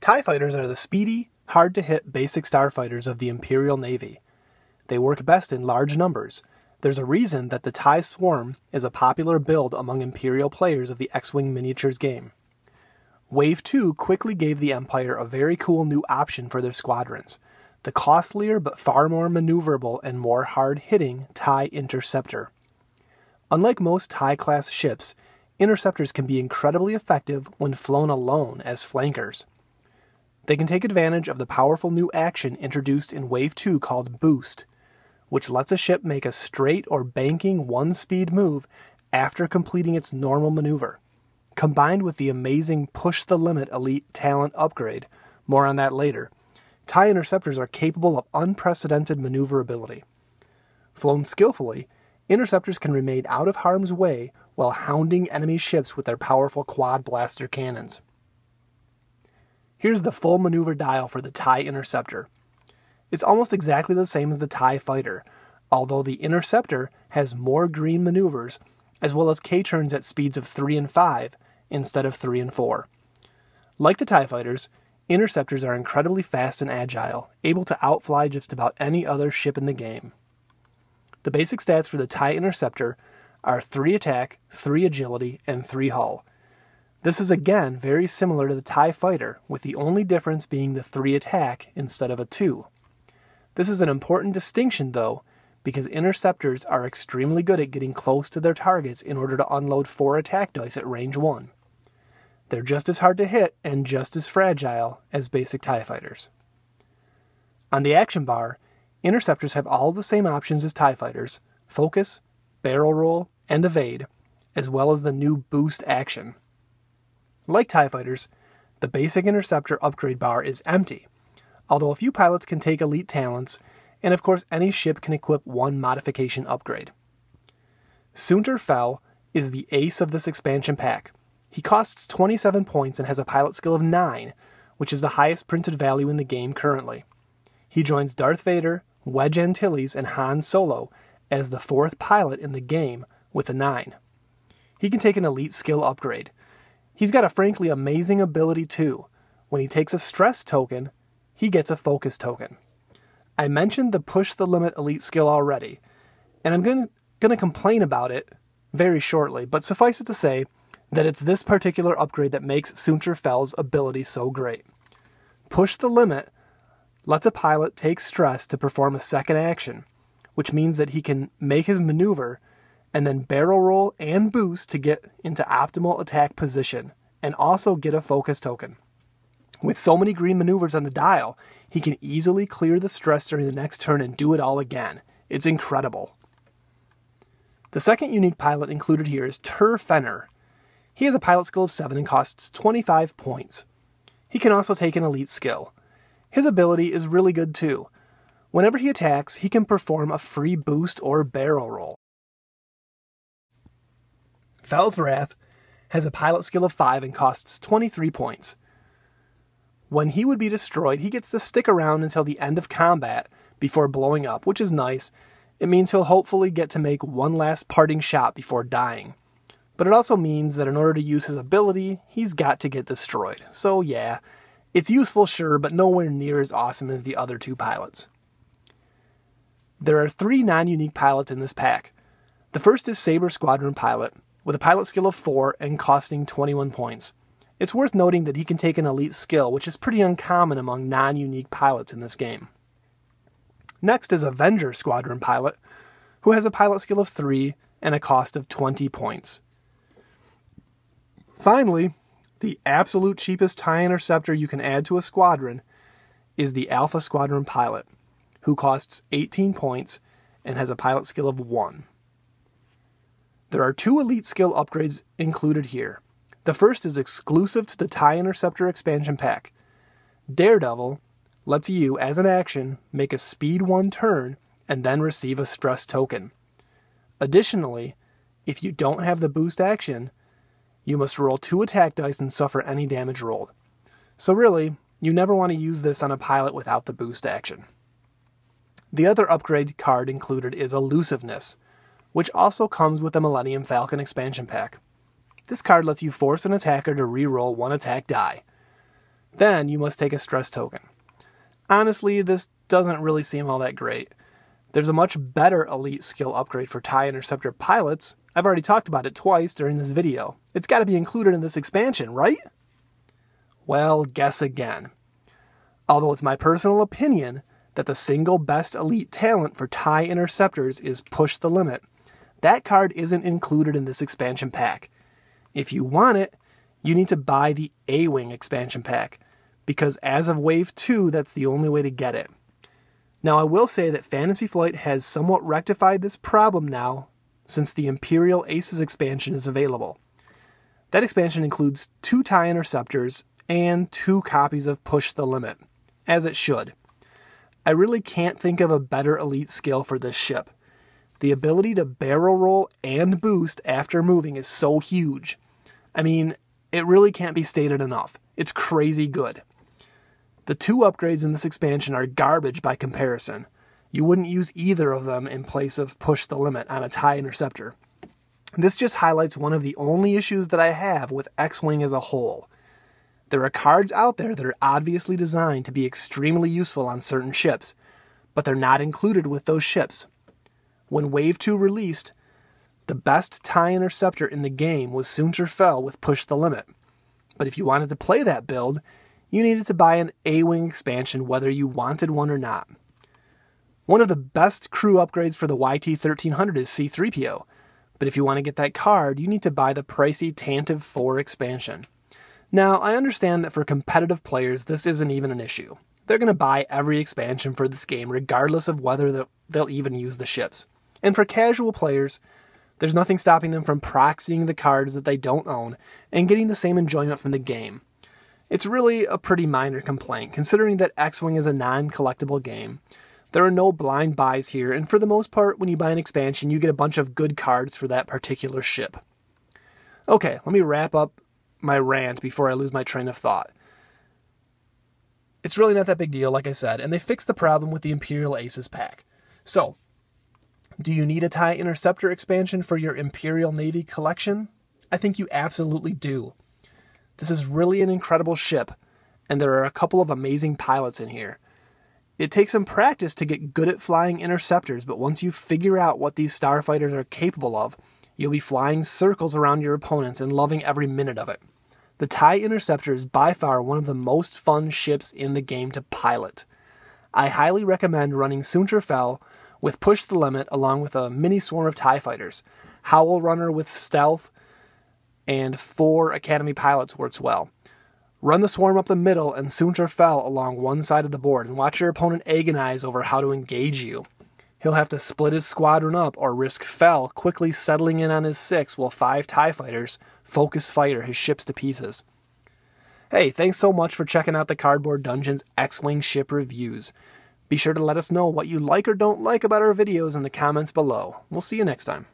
TIE fighters are the speedy, hard-to-hit basic starfighters of the Imperial Navy. They work best in large numbers. There's a reason that the TIE Swarm is a popular build among Imperial players of the X-Wing miniatures game. Wave 2 quickly gave the Empire a very cool new option for their squadrons, the costlier but far more maneuverable and more hard-hitting TIE Interceptor. Unlike most TIE-class ships, Interceptors can be incredibly effective when flown alone as flankers. They can take advantage of the powerful new action introduced in Wave 2 called Boost, which lets a ship make a straight or banking one-speed move after completing its normal maneuver. Combined with the amazing Push the Limit Elite Talent upgrade, more on that later, TIE Interceptors are capable of unprecedented maneuverability. Flown skillfully, Interceptors can remain out of harm's way while hounding enemy ships with their powerful quad blaster cannons. Here's the full maneuver dial for the TIE Interceptor. It's almost exactly the same as the TIE Fighter, although the Interceptor has more green maneuvers, as well as K-turns at speeds of 3 and 5 instead of 3 and 4. Like the TIE Fighters, Interceptors are incredibly fast and agile, able to outfly just about any other ship in the game. The basic stats for the TIE Interceptor are 3 attack, 3 agility, and 3 hull. This is again very similar to the TIE Fighter, with the only difference being the 3 attack instead of a 2. This is an important distinction though, because Interceptors are extremely good at getting close to their targets in order to unload 4 attack dice at range 1. They're just as hard to hit and just as fragile as basic TIE Fighters. On the action bar, Interceptors have all the same options as TIE Fighters: focus, barrel roll, and evade, as well as the new boost action. Like TIE Fighters, the basic Interceptor upgrade bar is empty, although a few pilots can take elite talents, and of course any ship can equip one modification upgrade. Soontir Fel is the ace of this expansion pack. He costs 27 points and has a pilot skill of 9, which is the highest printed value in the game currently. He joins Darth Vader, Wedge Antilles, and Han Solo as the 4th pilot in the game with a 9. He can take an elite skill upgrade. He's got a frankly amazing ability too. When he takes a stress token, he gets a focus token. I mentioned the Push the Limit Elite skill already, and I'm going to complain about it very shortly, but suffice it to say that it's this particular upgrade that makes Soontir Fel's ability so great. Push the Limit lets a pilot take stress to perform a second action, which means that he can make his maneuver and then barrel roll and boost to get into optimal attack position, and also get a focus token. With so many green maneuvers on the dial, he can easily clear the stress during the next turn and do it all again. It's incredible. The second unique pilot included here is Tur Fenner. He has a pilot skill of 7 and costs 25 points. He can also take an elite skill. His ability is really good too. Whenever he attacks, he can perform a free boost or barrel roll. Fel's Wrath has a pilot skill of 5 and costs 23 points. When he would be destroyed, he gets to stick around until the end of combat before blowing up, which is nice. It means he'll hopefully get to make one last parting shot before dying. But it also means that in order to use his ability, he's got to get destroyed. So yeah, it's useful sure, but nowhere near as awesome as the other 2 pilots. There are 3 non-unique pilots in this pack. The first is Saber Squadron Pilot, with a pilot skill of 4 and costing 21 points. It's worth noting that he can take an elite skill, which is pretty uncommon among non-unique pilots in this game. Next is Avenger Squadron Pilot, who has a pilot skill of 3 and a cost of 20 points. Finally, the absolute cheapest TIE Interceptor you can add to a squadron is the Alpha Squadron Pilot, who costs 18 points and has a pilot skill of 1. There are 2 elite skill upgrades included here. The first is exclusive to the TIE Interceptor expansion pack. Daredevil lets you, as an action, make a speed 1 turn and then receive a stress token. Additionally, if you don't have the boost action, you must roll 2 attack dice and suffer any damage rolled. So really, you never want to use this on a pilot without the boost action. The other upgrade card included is Elusiveness, which also comes with the Millennium Falcon expansion pack. This card lets you force an attacker to re-roll 1 attack die. Then you must take a stress token. Honestly, this doesn't really seem all that great. There's a much better elite skill upgrade for TIE Interceptor pilots. I've already talked about it twice during this video. It's got to be included in this expansion, right? Well, guess again. Although it's my personal opinion that the single best elite talent for TIE Interceptors is Push the Limit, that card isn't included in this expansion pack. If you want it, you need to buy the A-Wing expansion pack, because as of Wave 2, that's the only way to get it. Now, I will say that Fantasy Flight has somewhat rectified this problem now, since the Imperial Aces expansion is available. That expansion includes 2 TIE Interceptors and 2 copies of Push the Limit, as it should. I really can't think of a better elite skill for this ship. The ability to barrel roll and boost after moving is so huge. I mean, it really can't be stated enough. It's crazy good. The 2 upgrades in this expansion are garbage by comparison. You wouldn't use either of them in place of Push the Limit on a TIE Interceptor. This just highlights one of the only issues that I have with X-Wing as a whole. There are cards out there that are obviously designed to be extremely useful on certain ships, but they're not included with those ships. When Wave 2 released, the best TIE Interceptor in the game was Soontir Fel with Push the Limit. But if you wanted to play that build, you needed to buy an A-Wing expansion whether you wanted one or not. One of the best crew upgrades for the YT-1300 is C-3PO, but if you want to get that card, you need to buy the pricey Tantive 4 expansion. Now, I understand that for competitive players, this isn't even an issue. They're going to buy every expansion for this game regardless of whether they'll even use the ships. And for casual players, there's nothing stopping them from proxying the cards that they don't own and getting the same enjoyment from the game. It's really a pretty minor complaint, considering that X-Wing is a non-collectible game. There are no blind buys here, and for the most part, when you buy an expansion, you get a bunch of good cards for that particular ship. Okay, let me wrap up my rant before I lose my train of thought. It's really not that big deal, like I said, and they fixed the problem with the Imperial Aces pack. So, do you need a TIE Interceptor expansion for your Imperial Navy collection? I think you absolutely do. This is really an incredible ship, and there are a couple of amazing pilots in here. It takes some practice to get good at flying interceptors, but once you figure out what these starfighters are capable of, you'll be flying circles around your opponents and loving every minute of it. The TIE Interceptor is by far one of the most fun ships in the game to pilot. I highly recommend running Soontir Fel with Push the Limit along with a mini swarm of TIE fighters. Howl Runner with Stealth and 4 Academy pilots works well. Run the swarm up the middle and Soontir Fel along one side of the board and watch your opponent agonize over how to engage you. He'll have to split his squadron up or risk Fel quickly settling in on his 6 while 5 TIE fighters focus fire his ships to pieces. Hey, thanks so much for checking out the Cardboard Dungeons X-Wing ship reviews. Be sure to let us know what you like or don't like about our videos in the comments below. We'll see you next time.